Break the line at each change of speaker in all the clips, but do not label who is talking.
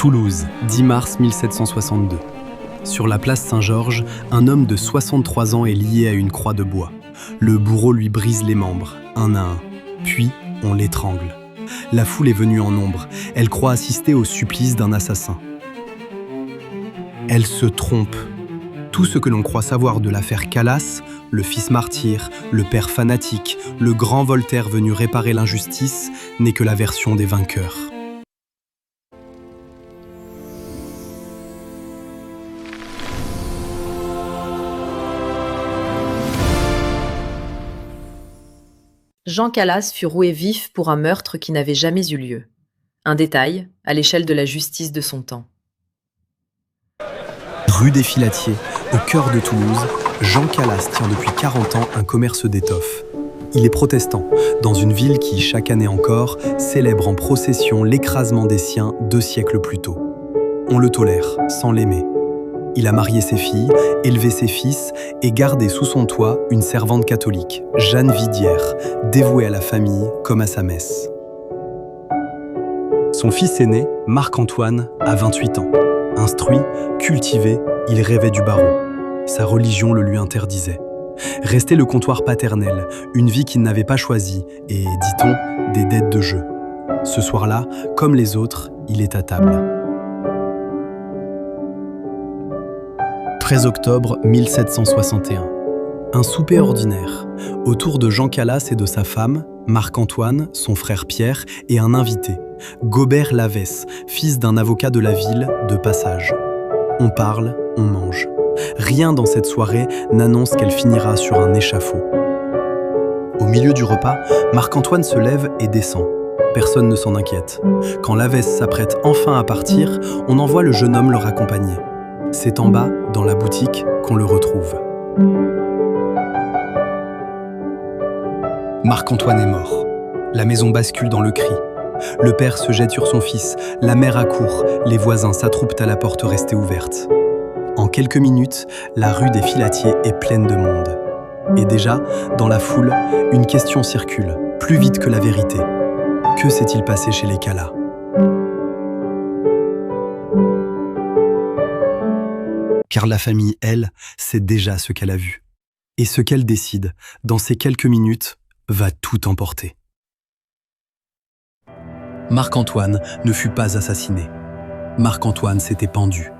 Toulouse, 10 mars 1762. Sur la place Saint-Georges, un homme de 63 ans est lié à une croix de bois. Le bourreau lui brise les membres, un à un. Puis, on l'étrangle. La foule est venue en nombre. Elle croit assister au supplice d'un assassin. Elle se trompe. Tout ce que l'on croit savoir de l'affaire Calas, le fils martyr, le père fanatique, le grand Voltaire venu réparer l'injustice, n'est que la version des vainqueurs.
Jean Calas fut roué vif pour un meurtre qui n'avait jamais eu lieu. Un détail, à l'échelle de la justice de son temps.
Rue des Filatiers, au cœur de Toulouse, Jean Calas tient depuis 40 ans un commerce d'étoffes. Il est protestant, dans une ville qui, chaque année encore, célèbre en procession l'écrasement des siens 2 siècles plus tôt. On le tolère, sans l'aimer. Il a marié ses filles, élevé ses fils et gardé sous son toit une servante catholique, Jeanne Vidière, dévouée à la famille comme à sa messe. Son fils aîné, Marc-Antoine, a 28 ans. Instruit, cultivé, il rêvait du barreau. Sa religion le lui interdisait. Restait le comptoir paternel, une vie qu'il n'avait pas choisie et, dit-on, des dettes de jeu. Ce soir-là, comme les autres, il est à table. 13 octobre 1761. Un souper ordinaire, autour de Jean Calas et de sa femme, Marc-Antoine, son frère Pierre et un invité, Gobert Lavesse, fils d'un avocat de la ville, de passage. On parle, on mange. Rien dans cette soirée n'annonce qu'elle finira sur un échafaud. Au milieu du repas, Marc-Antoine se lève et descend. Personne ne s'en inquiète. Quand Lavesse s'apprête enfin à partir, on envoie le jeune homme le raccompagner. C'est en bas, dans la boutique, qu'on le retrouve. Marc-Antoine est mort. La maison bascule dans le cri. Le père se jette sur son fils, la mère accourt, les voisins s'attroupent à la porte restée ouverte. En quelques minutes, la rue des Filatiers est pleine de monde. Et déjà, dans la foule, une question circule, plus vite que la vérité. Que s'est-il passé chez les Calas ? Car la famille, elle, sait déjà ce qu'elle a vu. Et ce qu'elle décide, dans ces quelques minutes, va tout emporter. Marc-Antoine ne fut pas assassiné. Marc-Antoine s'était pendu.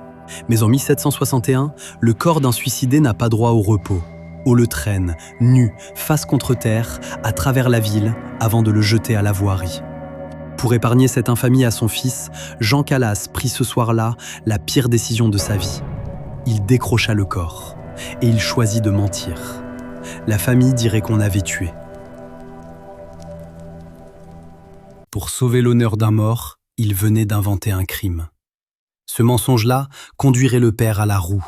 Mais en 1761, le corps d'un suicidé n'a pas droit au repos. On le traîne, nu, face contre terre, à travers la ville, avant de le jeter à la voirie. Pour épargner cette infamie à son fils, Jean Calas prit ce soir-là la pire décision de sa vie. Il décrocha le corps, et il choisit de mentir. La famille dirait qu'on avait tué. Pour sauver l'honneur d'un mort, il venait d'inventer un crime. Ce mensonge-là conduirait le père à la roue.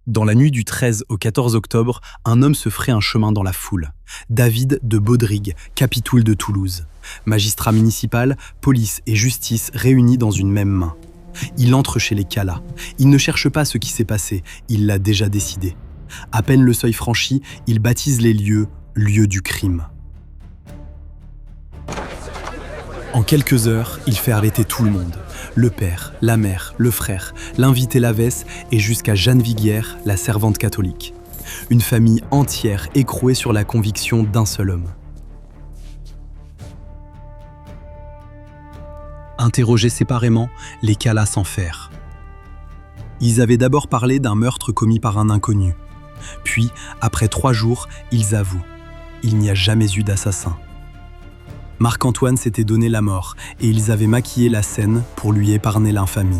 Dans la nuit du 13 au 14 octobre, un homme se ferait un chemin dans la foule. David de Baudrigue, capitoul de Toulouse. Magistrat municipal, police et justice réunis dans une même main. Il entre chez les Calas. Il ne cherche pas ce qui s'est passé, il l'a déjà décidé. À peine le seuil franchi, il baptise les lieux « lieux du crime ». En quelques heures, il fait arrêter tout le monde. Le père, la mère, le frère, l'invité Lavesse et jusqu'à Jeanne Vidière, la servante catholique. Une famille entière écrouée sur la conviction d'un seul homme. Interrogés séparément, les Calas s'enferrent. Ils avaient d'abord parlé d'un meurtre commis par un inconnu. Puis, après 3 jours, ils avouent. Il n'y a jamais eu d'assassin. Marc-Antoine s'était donné la mort et ils avaient maquillé la scène pour lui épargner l'infamie.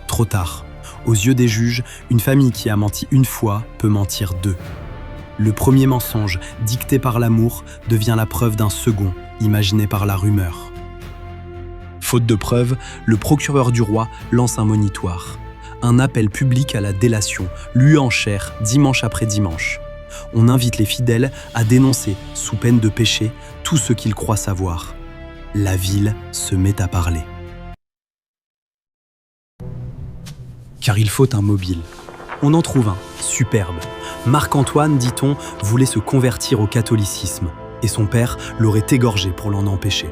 Trop tard. Aux yeux des juges, une famille qui a menti une fois peut mentir 2. Le premier mensonge, dicté par l'amour, devient la preuve d'un second, imaginé par la rumeur. Faute de preuves, le procureur du roi lance un monitoire. Un appel public à la délation, lu en chair, dimanche après dimanche. On invite les fidèles à dénoncer, sous peine de péché, tout ce qu'ils croient savoir. La ville se met à parler. Car il faut un mobile. On en trouve un, superbe. Marc-Antoine, dit-on, voulait se convertir au catholicisme, et son père l'aurait égorgé pour l'en empêcher.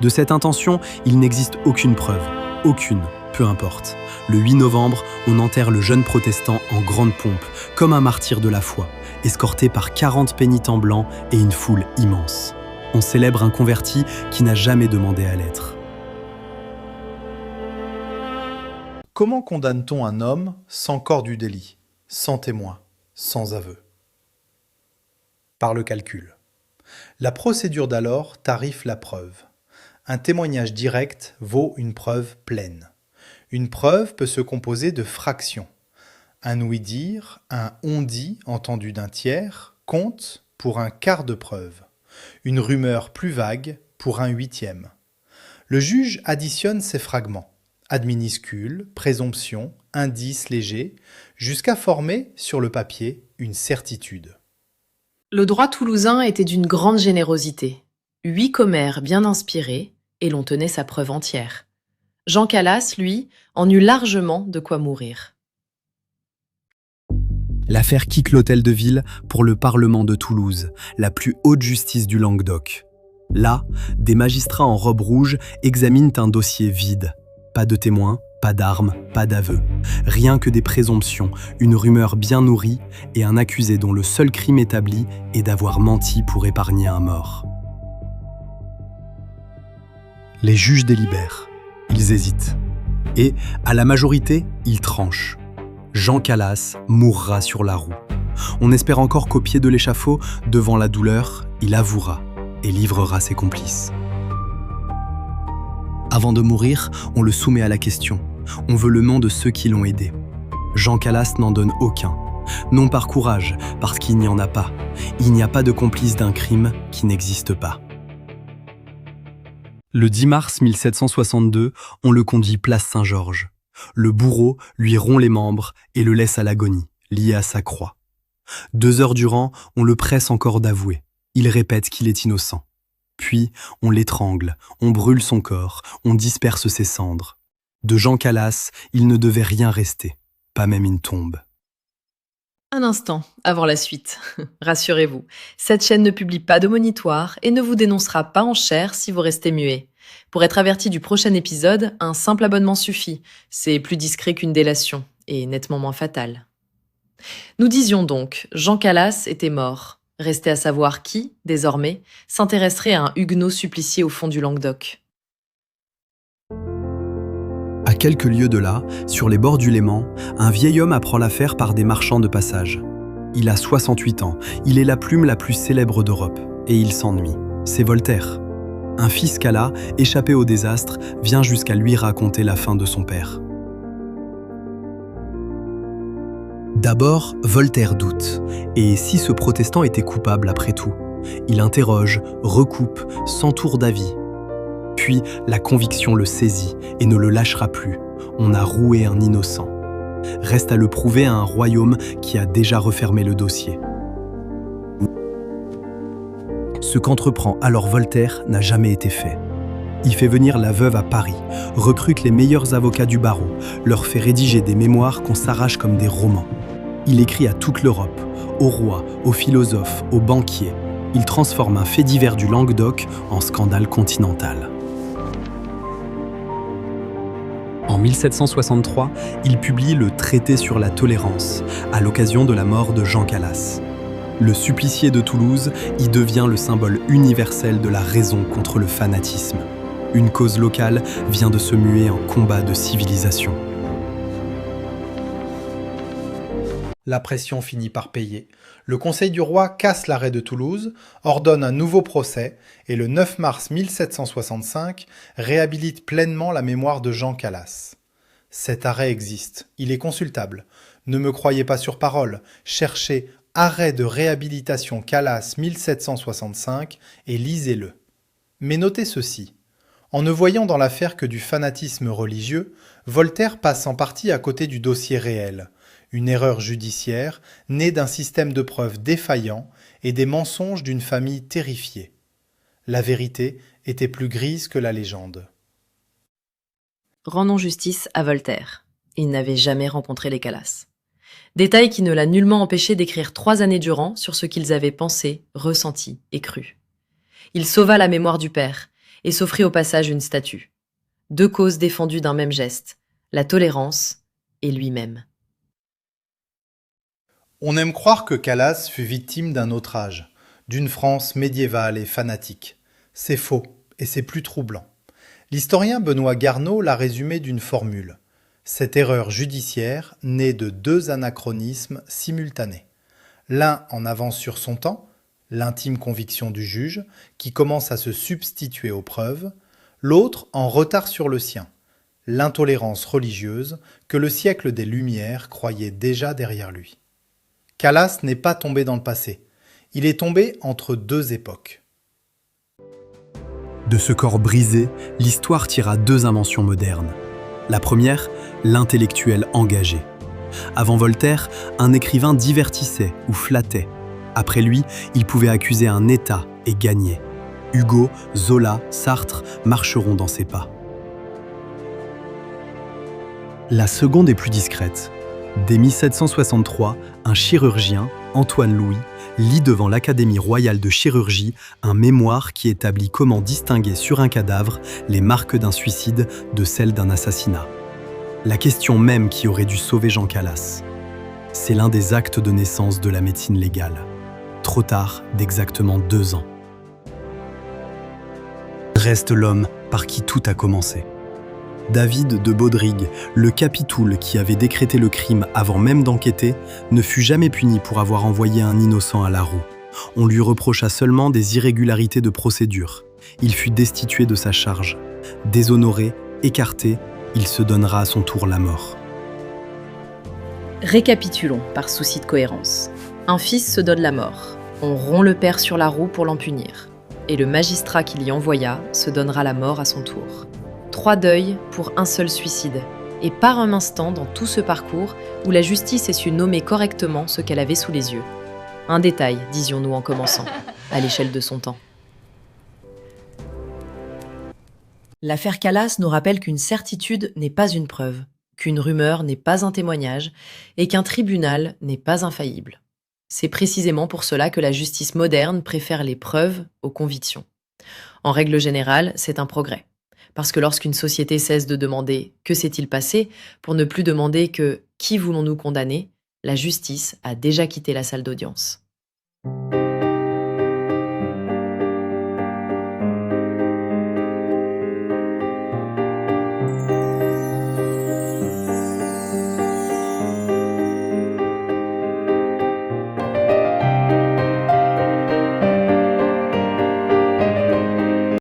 De cette intention, il n'existe aucune preuve. Aucune, peu importe. Le 8 novembre, on enterre le jeune protestant en grande pompe, comme un martyr de la foi, escorté par 40 pénitents blancs et une foule immense. On célèbre un converti qui n'a jamais demandé à l'être.
Comment condamne-t-on un homme sans corps du délit, sans témoin, sans aveu? Par le calcul. La procédure d'alors tariffe la preuve. Un témoignage direct vaut une preuve pleine. Une preuve peut se composer de fractions. Un ouï-dire, un on-dit entendu d'un tiers compte pour un quart de preuve. Une rumeur plus vague pour un huitième. Le juge additionne ces fragments. Ad minuscule, présomption, indice léger, jusqu'à former, sur le papier, une certitude.
Le droit toulousain était d'une grande générosité. 8 commères bien inspirés, et l'on tenait sa preuve entière. Jean Calas, lui, en eut largement de quoi mourir.
L'affaire quitte l'hôtel de ville pour le Parlement de Toulouse, la plus haute justice du Languedoc. Là, des magistrats en robe rouge examinent un dossier vide. Pas de témoins, pas d'armes, pas d'aveux. Rien que des présomptions, une rumeur bien nourrie et un accusé dont le seul crime établi est d'avoir menti pour épargner un mort. Les juges délibèrent. Ils hésitent. Et, à la majorité, ils tranchent. Jean Calas mourra sur la roue. On espère encore qu'au pied de l'échafaud, devant la douleur, il avouera et livrera ses complices. Avant de mourir, on le soumet à la question. On veut le nom de ceux qui l'ont aidé. Jean Calas n'en donne aucun. Non par courage, parce qu'il n'y en a pas. Il n'y a pas de complice d'un crime qui n'existe pas. Le 10 mars 1762, on le conduit place Saint-Georges. Le bourreau lui rompt les membres et le laisse à l'agonie, lié à sa croix. 2 heures durant, on le presse encore d'avouer. Il répète qu'il est innocent. Puis, on l'étrangle, on brûle son corps, on disperse ses cendres. De Jean Calas, il ne devait rien rester, pas même une tombe.
Un instant, avant la suite. Rassurez-vous, cette chaîne ne publie pas de monitoire et ne vous dénoncera pas en chair si vous restez muet. Pour être averti du prochain épisode, un simple abonnement suffit. C'est plus discret qu'une délation et nettement moins fatal. Nous disions donc, Jean Calas était mort. Restait à savoir qui, désormais, s'intéresserait à un huguenot supplicié au fond du Languedoc.
À quelques lieues de là, sur les bords du Léman, un vieil homme apprend l'affaire par des marchands de passage. Il a 68 ans, il est la plume la plus célèbre d'Europe, et il s'ennuie. C'est Voltaire. Un fils Calas, échappé au désastre, vient jusqu'à lui raconter la fin de son père. D'abord, Voltaire doute. Et si ce protestant était coupable après tout? Il interroge, recoupe, s'entoure d'avis. Puis, la conviction le saisit et ne le lâchera plus. On a roué un innocent. Reste à le prouver à un royaume qui a déjà refermé le dossier. Ce qu'entreprend alors Voltaire n'a jamais été fait. Il fait venir la veuve à Paris, recrute les meilleurs avocats du barreau, leur fait rédiger des mémoires qu'on s'arrache comme des romans. Il écrit à toute l'Europe, aux rois, aux philosophes, aux banquiers. Il transforme un fait divers du Languedoc en scandale continental. En 1763, il publie le Traité sur la tolérance, à l'occasion de la mort de Jean Calas. Le supplicié de Toulouse y devient le symbole universel de la raison contre le fanatisme. Une cause locale vient de se muer en combat de civilisation.
La pression finit par payer. Le Conseil du roi casse l'arrêt de Toulouse, ordonne un nouveau procès et le 9 mars 1765 réhabilite pleinement la mémoire de Jean Calas. Cet arrêt existe, il est consultable. Ne me croyez pas sur parole, cherchez « Arrêt de réhabilitation Calas 1765 » et lisez-le. Mais notez ceci. En ne voyant dans l'affaire que du fanatisme religieux, Voltaire passe en partie à côté du dossier réel. Une erreur judiciaire née d'un système de preuves défaillant et des mensonges d'une famille terrifiée. La vérité était plus grise que la légende.
Rendons justice à Voltaire. Il n'avait jamais rencontré les Calas. Détail qui ne l'a nullement empêché d'écrire 3 années durant sur ce qu'ils avaient pensé, ressenti et cru. Il sauva la mémoire du père, et s'offrit au passage une statue. 2 causes défendues d'un même geste, la tolérance et lui-même.
On aime croire que Calas fut victime d'un autre âge, d'une France médiévale et fanatique. C'est faux, et c'est plus troublant. L'historien Benoît Garneau l'a résumé d'une formule. Cette erreur judiciaire naît de 2 anachronismes simultanés. L'un en avance sur son temps, l'intime conviction du juge, qui commence à se substituer aux preuves, l'autre en retard sur le sien, l'intolérance religieuse que le siècle des Lumières croyait déjà derrière lui. Calas n'est pas tombé dans le passé, il est tombé entre 2 époques.
De ce corps brisé, l'histoire tira 2 inventions modernes. La première, l'intellectuel engagé. Avant Voltaire, un écrivain divertissait ou flattait. Après lui, il pouvait accuser un État et gagner. Hugo, Zola, Sartre marcheront dans ses pas. La seconde est plus discrète. Dès 1763, un chirurgien, Antoine Louis, lit devant l'Académie royale de chirurgie un mémoire qui établit comment distinguer sur un cadavre les marques d'un suicide de celles d'un assassinat. La question même qui aurait dû sauver Jean Calas. C'est l'un des actes de naissance de la médecine légale. Trop tard d'exactement 2 ans. Reste l'homme par qui tout a commencé. David de Baudrigue, le capitoul qui avait décrété le crime avant même d'enquêter, ne fut jamais puni pour avoir envoyé un innocent à la roue. On lui reprocha seulement des irrégularités de procédure. Il fut destitué de sa charge. Déshonoré, écarté, il se donnera à son tour la mort.
Récapitulons par souci de cohérence. Un fils se donne la mort. On rompt le père sur la roue pour l'en punir. Et le magistrat qui l'y envoya se donnera la mort à son tour. 3 deuils pour un seul suicide. Et par un instant dans tout ce parcours où la justice ait su nommer correctement ce qu'elle avait sous les yeux. Un détail, disions-nous en commençant, à l'échelle de son temps. L'affaire Calas nous rappelle qu'une certitude n'est pas une preuve, qu'une rumeur n'est pas un témoignage et qu'un tribunal n'est pas infaillible. C'est précisément pour cela que la justice moderne préfère les preuves aux convictions. En règle générale, c'est un progrès. Parce que lorsqu'une société cesse de demander « que s'est-il passé ?», pour ne plus demander que « qui voulons-nous condamner ?», la justice a déjà quitté la salle d'audience.